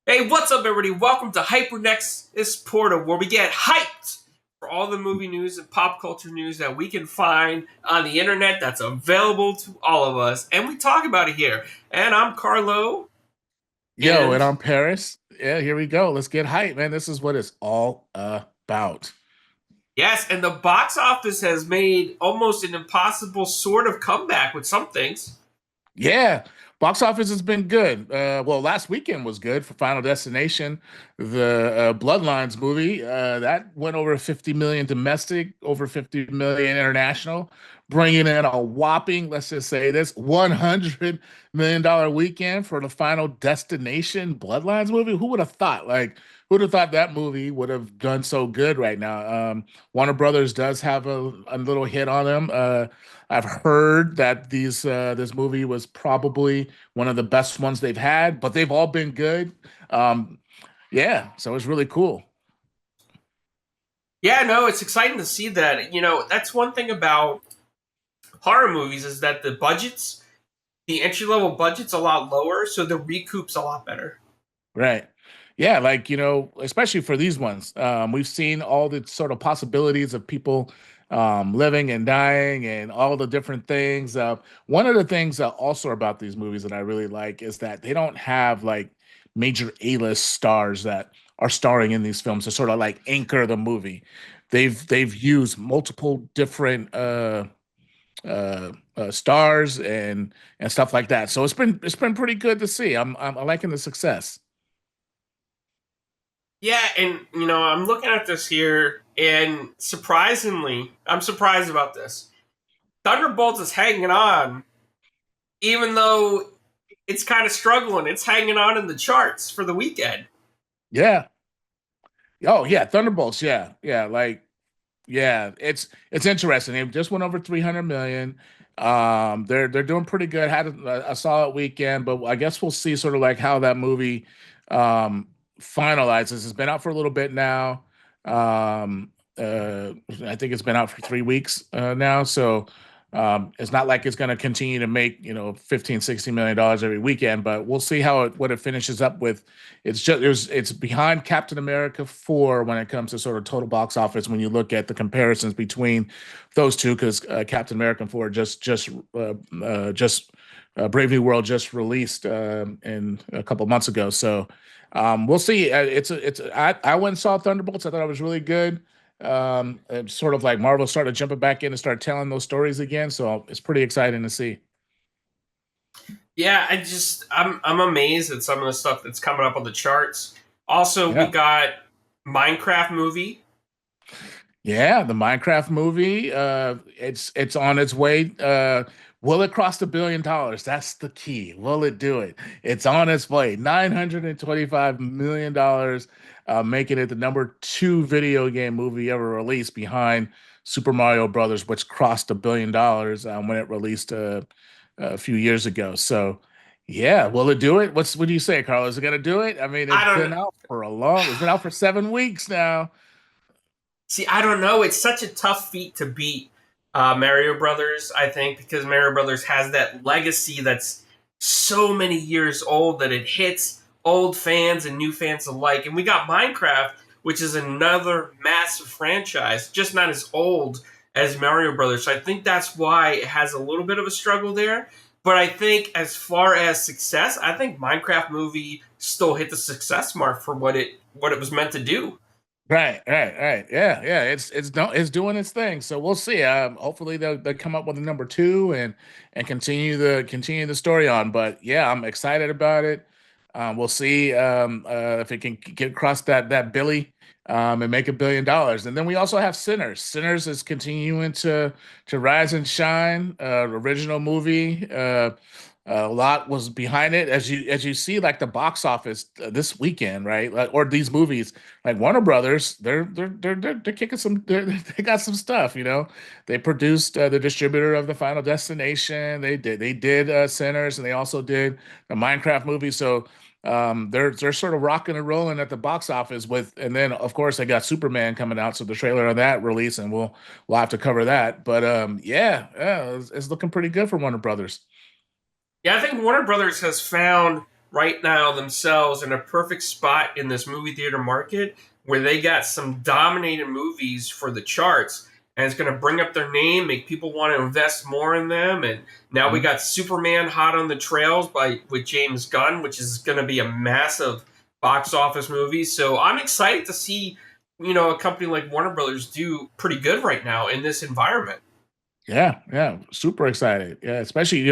Hey, what's up, everybody? Welcome to HyperNexus Portal, where we get hyped for all the movie news and pop culture news that we can find on the internet that's available to all of us, and we talk about it here. And I'm Carlo, Yo, and and I'm Paris. Yeah, here we go. Let's get hype, man. This is what it's all about. yes, and the box office has made almost an impossible sort of comeback with some things. Yeah, box office has been good. Well, last weekend was good for Final Destination, the Bloodlines movie. That went over 50 million domestic, over 50 million international, bringing in a whopping, let's just say this, $100 million weekend for the Final Destination Bloodlines movie. Who would have thought? Like, who'd have thought that movie would have done so good right now? Warner Brothers does have a little hit on them. I've heard that this movie was probably one of the best ones they've had, but they've all been good. Um, yeah, so it's really cool. Yeah, no, it's exciting to see that. That's one thing about horror movies is that the entry level budget's a lot lower, so the recoup's a lot better. Right. Yeah, like, especially for these ones, we've seen all the sort of possibilities of people living and dying and all the different things. One of the things also about these movies that I really like is that they don't have like major A-list stars that are starring in these films to sort of like anchor the movie. They've used multiple different stars and stuff like that. So it's been pretty good to see. I'm liking the success. Yeah, and I'm looking at this here, and surprisingly, I'm surprised about this. Thunderbolts is hanging on, even though it's kind of struggling. It's hanging on in the charts for the weekend. Yeah. Oh yeah, Thunderbolts. Yeah, yeah. Like yeah, it's interesting. They just went over 300 million. They're doing pretty good. Had a solid weekend, but I guess we'll see sort of like how that movie um finalizes. It's been out for a little bit now. Um, uh, I think it's been out for 3 weeks now. So it's not like it's going to continue to make 15, $60 million every weekend, but we'll see what it finishes up with. It's behind Captain America 4 when it comes to sort of total box office when you look at the comparisons between those two, because Captain America 4 just Brave New World just released in a couple months ago. So we'll see. I went and saw Thunderbolts. I thought it was really good. It's sort of like Marvel started jumping back in and start telling those stories again. So it's pretty exciting to see. Yeah, I'm amazed at some of the stuff that's coming up on the charts. Also, we Yeah. got Minecraft movie. Yeah, the Minecraft movie, it's on its way. Will it cross $1 billion? That's the key. Will it do it? It's on its way. $925 million, making it the number two video game movie ever released behind Super Mario Brothers, which crossed $1 billion when it released a few years ago. So, yeah, will it do it? What do you say, Carlos? Is it gonna do it? I mean, I don't it's been out for 7 weeks now. see. I don't know. It's such a tough feat to beat Mario Brothers. I think because Mario Brothers has that legacy that's so many years old that it hits old fans and new fans alike. And we got Minecraft, which is another massive franchise, just not as old as Mario Brothers. So I think that's why it has a little bit of a struggle there. But I think as far as success, I think Minecraft movie still hit the success mark for what it was meant to do. Right. Yeah, yeah. It's doing its thing. So we'll see. Hopefully they'll come up with a number two and continue the story on. But yeah, I'm excited about it. We'll see if it can get across that Billy and make $1 billion. And then we also have Sinners. Sinners is continuing to rise and shine. Original movie. A lot was behind it, as you see, like the box office this weekend, right? Like, or these movies, like Warner Brothers, they're kicking some. They got some stuff, They produced the distributor of the Final Destination. They did Sinners, and they also did the Minecraft movie. So they're sort of rocking and rolling at the box office with, and then of course they got Superman coming out, so the trailer of that release, and we'll have to cover that. But yeah, it's looking pretty good for Warner Brothers. Yeah, I think Warner Brothers has found right now themselves in a perfect spot in this movie theater market where they got some dominating movies for the charts, and it's going to bring up their name, make people want to invest more in them. And now we Mhm. got Superman hot on the trails by with James Gunn, which is going to be a massive box office movie. So I'm excited to see, a company like Warner Brothers do pretty good right now in this environment. Yeah, yeah, super excited. Yeah, especially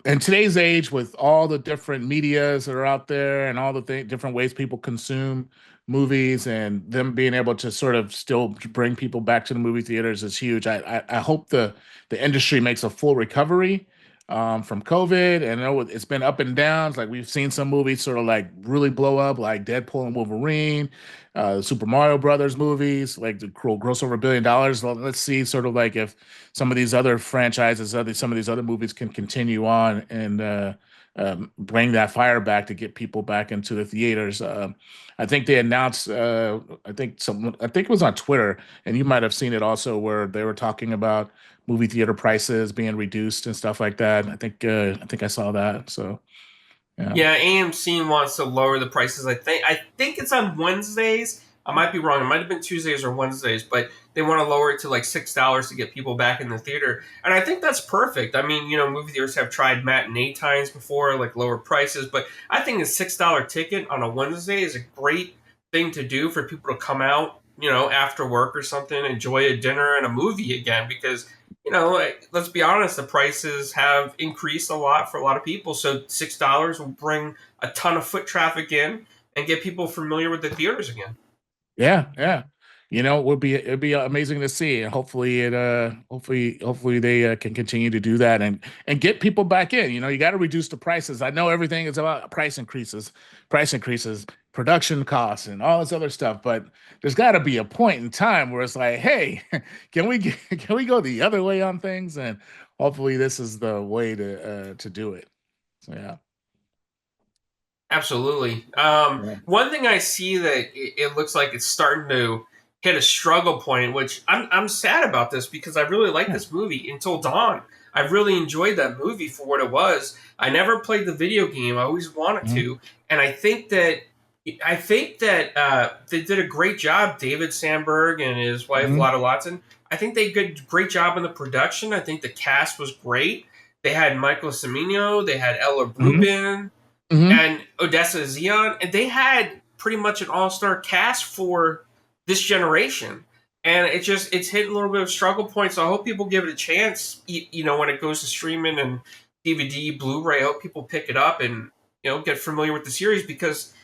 in today's age with all the different medias that are out there and all the different ways people consume movies and them being able to sort of still bring people back to the movie theaters is huge. I hope the industry makes a full recovery from COVID. And I know it's been up and downs. Like we've seen some movies sort of like really blow up, like Deadpool and Wolverine, Super Mario Brothers movies, like the gross over $1 billion. Let's see sort of like if some of these other franchises, some of these other movies can continue on and bring that fire back to get people back into the theaters. I think they announced, I think it was on Twitter, and you might have seen it also, where they were talking about movie theater prices being reduced and stuff like that. I think I saw that. So yeah. Yeah, AMC wants to lower the prices. I think it's on Wednesdays. I might be wrong. It might have been Tuesdays or Wednesdays, but they want to lower it to like $6 to get people back in the theater. And I think that's perfect. I mean, movie theaters have tried matinee times before, like lower prices, but I think a $6 ticket on a Wednesday is a great thing to do for people to come out, after work or something, enjoy a dinner and a movie again because like, let's be honest, the prices have increased a lot for a lot of people. So $6 will bring a ton of foot traffic in and get people familiar with the theaters again. Yeah, yeah. It'd be amazing to see, and hopefully they can continue to do that and get people back in. You got to reduce the prices. I know everything is about price increases, production costs, and all this other stuff, but there's got to be a point in time where it's like, hey, can we go the other way on things? And hopefully, this is the way to do it. So yeah, Absolutely. yeah, One thing I see that it looks like it's starting to hit a struggle point, which I'm sad about this because I really like yeah. this movie Until Dawn. I really enjoyed that movie for what it was. I never played the video game. I always wanted Mhm, to, and I think that they did a great job. David Sandberg and his wife mhm, Lotta Watson. I think they did a great job in the production. I think the cast was great. They had Michael Cimino. They had Ella mhm, Rubin mhm. and Odessa Zion, and they had pretty much an all-star cast for this generation. And it's hitting a little bit of struggle point. So I hope people give it a chance. When it goes to streaming and DVD, Blu-ray, I hope people pick it up and get familiar with the series because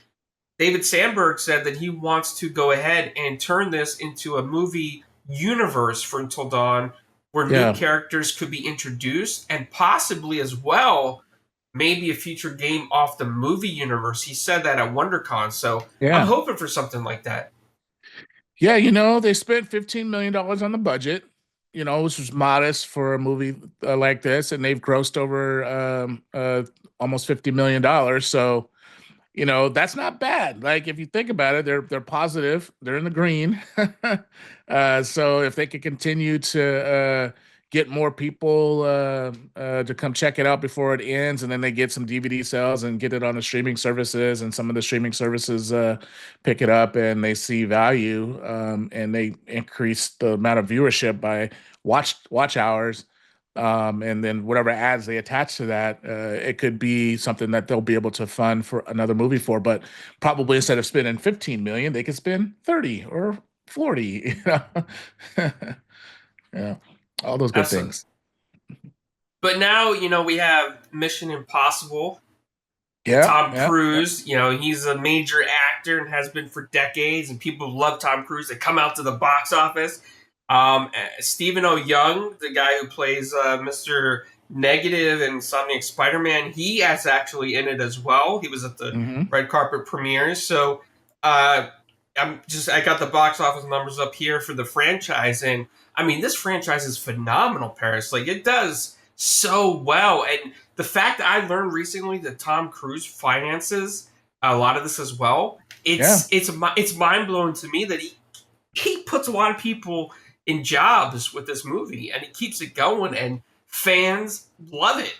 David Sandberg said that he wants to go ahead and turn this into a movie universe for Until Dawn, where new Yeah, characters could be introduced and possibly as well maybe a future game off the movie universe. He said that at WonderCon, so I'm yeah. hoping for something like that. Yeah, they spent $15 million on the budget, which was modest for a movie like this, and they've grossed over almost $50 million. So, that's not bad. Like if you think about it, they're positive, they're in the green. So if they could continue to get more people to come check it out before it ends, and then they get some DVD sales and get it on the streaming services, and some of the streaming services pick it up and they see value, and they increase the amount of viewership by watch hours, and then whatever ads they attach to that, it could be something that they'll be able to fund for another movie for. But probably instead of spending 15 million, they could spend 30 or 40. Yeah, all those good Absolutely. things. But now, we have Mission Impossible. Yeah, Tom yeah, yeah. Cruise, he's a major actor and has been for decades, and people love Tom Cruise. They come out to the box office. Stephen O. Young, the guy who plays Mr. Negative in Insomniac Spider-Man, he is actually in it as well. He was at the Hmm. red carpet premieres. So uh, I got the box office numbers up here for the franchise, and I mean, this franchise is phenomenal, Paris. Like, it does so well. And the fact that I learned recently that Tom Cruise finances a lot of this as well, Yeah, it's mind blowing to me that he puts a lot of people in jobs with this movie and he keeps it going and fans love it.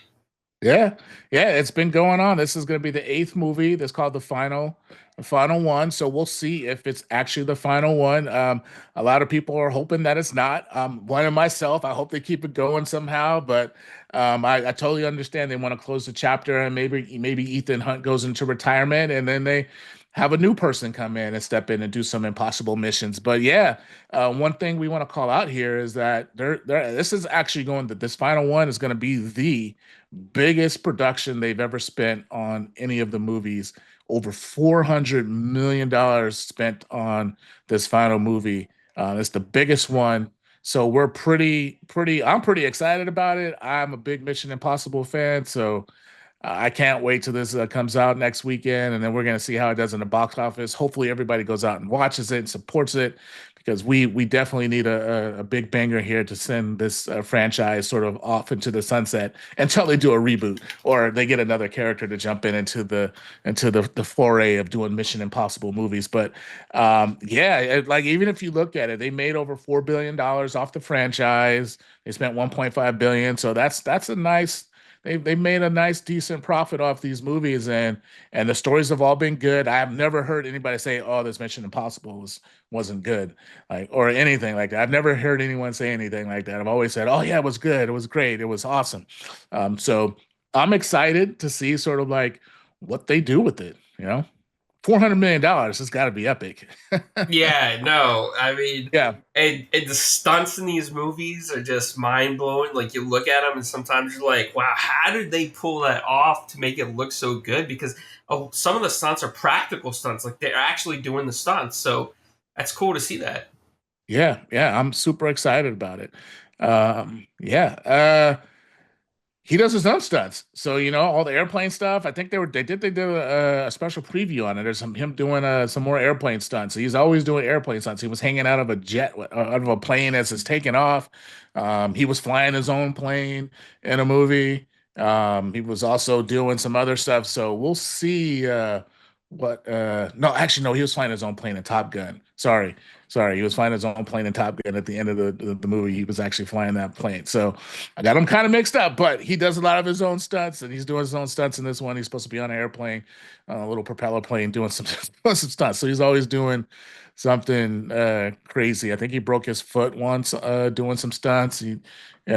Yeah, yeah, it's been going on. This is going to be the eighth movie. That's called the final one. So we'll see if it's actually the final one. A lot of people are hoping that it's not. One of myself, I hope they keep it going somehow. But I totally understand they want to close the chapter, and maybe Ethan Hunt goes into retirement, and then they have a new person come in and step in and do some impossible missions. But yeah, one thing we want to call out here is that this is actually this final one is going to be the biggest production they've ever spent on any of the movies. Over $400 million spent on this final movie. It's the biggest one. So we're I'm pretty excited about it. I'm a big Mission Impossible fan. So I can't wait till this comes out next weekend, and then we're going to see how it does in the box office. Hopefully, everybody goes out and watches it and supports it because we definitely need a big banger here to send this franchise sort of off into the sunset until they do a reboot or they get another character to jump in into the foray of doing Mission Impossible movies. But yeah, like even if you look at it, they made over $4 billion off the franchise. They spent 1.5 billion, so that's a nice they made a nice decent profit off these movies, and the stories have all been good. I've never heard anybody say, "Oh, this Mission Impossible wasn't good," like or anything like that. I've never heard anyone say anything like that. I've always said, "Oh yeah, it was good. It was great. It was awesome." So I'm excited to see sort of like what they do with it. $400 million has got to be epic. Yeah, no, I mean, Yeah, and the stunts in these movies are just mind blowing. Like you look at them, and sometimes you're like, "Wow, how did they pull that off to make it look so good?" Because some of the stunts are practical stunts, like they're actually doing the stunts. So that's cool to see that. yeah, yeah. I'm super excited about it. Yeah. He does his own stunts. So all the airplane stuff. I think they did a special preview on it. There's him doing some more airplane stunts. He's always doing airplane stunts. He was hanging out of a jet out of a plane as it's taking off. He was flying his own plane in a movie. He was also doing some other stuff. So we'll see. What? No, actually, no. He was flying his own plane in Top Gun. Sorry. He was flying his own plane in Top Gun at the end of the movie. He was actually flying that plane. So I got him kind of mixed up, but he does a lot of his own stunts, and he's doing his own stunts in this one. He's supposed to be on an airplane, a little propeller plane, doing some doing some stunts. So he's always doing something crazy. I think he broke his foot once doing some stunts. And they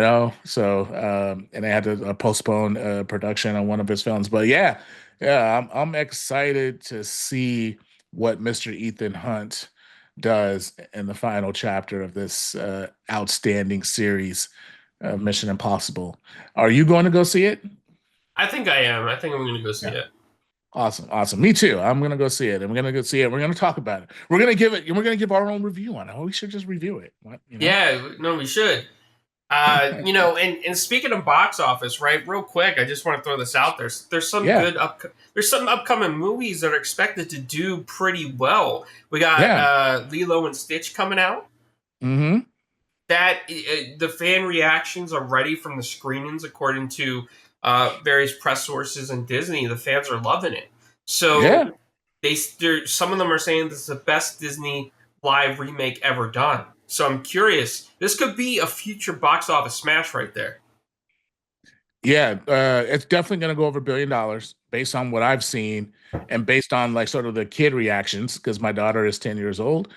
had to postpone production on one of his films. But yeah, yeah, I'm excited to see what Mr. Ethan Hunt does in the final chapter of this outstanding series of Mission Impossible. Are you going to go see it? I think I am. I think I'm going to go see Yeah. it. Awesome. Awesome. Me too. I'm gonna go see it, and we're gonna go see it. We're gonna talk about it. We're gonna give our own review on it. Oh, we should just review it. What? Yeah, no, we should. And speaking of box office, right? Real quick, I just want to throw this out there. Yeah. There's some upcoming movies that are expected to do pretty well. We got Yeah. Lilo and Stitch coming out. Mm-hmm. The fan reactions already from the screenings, according to various press sources and Disney, the fans are loving it. Yeah. So some of them are saying this is the best Disney live remake ever done. So I'm curious. This could be a future box office smash right there. Yeah. It's definitely gonna go over $1 billion based on what I've seen and based on like sort of the kid reactions because my daughter is 10 years old.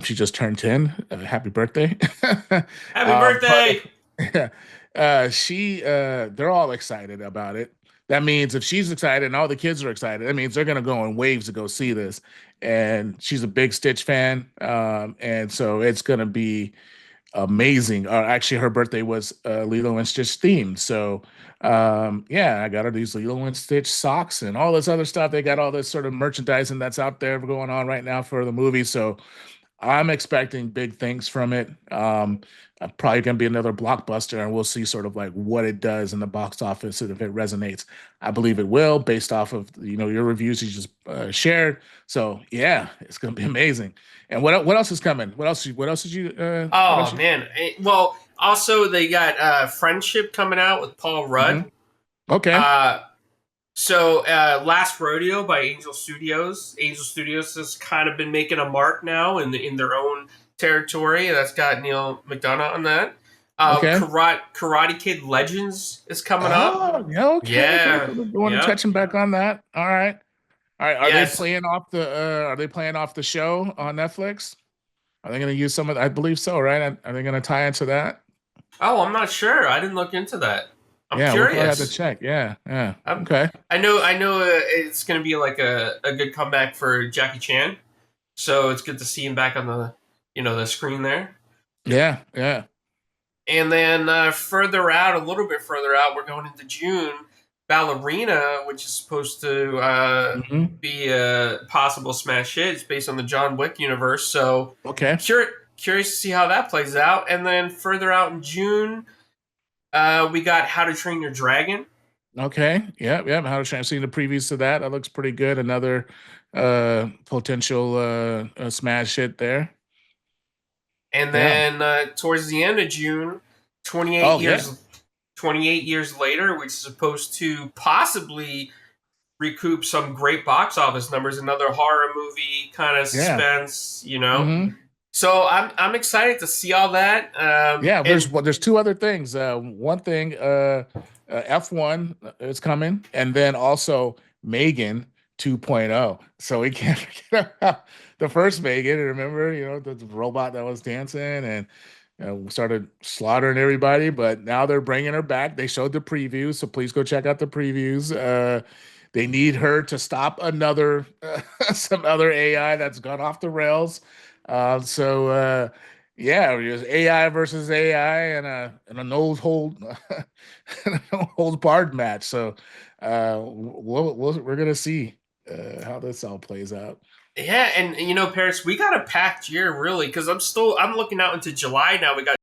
She just turned 10. Happy birthday. Happy But birthday! they're all excited about it. That means if she's excited and all the kids are excited, that means they're gonna go in waves to go see this. And she's a big Stitch fan, and so it's gonna be amazing. Actually, her birthday was Lilo and Stitch themed. So, yeah, I got her these Lilo and Stitch socks and all this other stuff. They got all this sort of merchandising that's out there going on right now for the movie. So, I'm expecting big things from it. Probably going to be another blockbuster, and we'll see sort of like what it does in the box office and if it resonates. I believe it will, based off of your reviews you just shared. So yeah, it's going to be amazing. And what else is coming? What else did you what else Oh you? man! Well, also they got Friendship coming out with Paul Rudd. Mhm. Okay. Uh, Last Rodeo by Angel Studios. Angel Studios has kind of been making a mark now in their own territory. That's got Neil McDonough on that. Okay. Karate Kid Legends is coming up. Oh, yeah, okay, okay. Yeah, So they're going and yep, touching back on that. All right. All right. yes. Are they playing off the show on Netflix? Are they going to use some of I believe so, right? Are they going to tie into that? Oh, I'm not sure. I didn't look into that. I'm Yeah, we'll probably have to curious. check. Yeah, yeah. I'm, Okay. I know. It's gonna be like a good comeback for Jackie Chan. So it's good to see him back on the the screen there. Yeah, yeah. And then further out, a little bit further out, we're going into June. Ballerina, which is supposed to Hmm. be a possible smash hit, it's based on the John Wick universe. So Okay. curious to see how that plays out. And then further out in June, we got How to Train Your Dragon. Okay. Yeah, yeah. How to see the previews to that? That looks pretty good. Another potential smash hit there. And Yeah. then towards the end of June, 28 Oh, yeah. years 28 years later, which is supposed to possibly recoup some great box office numbers, another horror movie kind of Yeah. suspense. Hmm. So I'm excited to see all that. Yeah, And there's two other things. One thing, F1 is coming, and then also Megan 2.0. So we can't forget about the first Megan. Remember, the robot that was dancing and started slaughtering everybody. But now they're bringing her back. They showed the previews, so please go check out the previews. They need her to stop another some other AI that's gone off the rails. Yeah, it was AI versus AI and a no hold hold barred match. So we're gonna see how this all plays out. yeah, and Paris, we got a packed year really because I'm looking out into July now. We got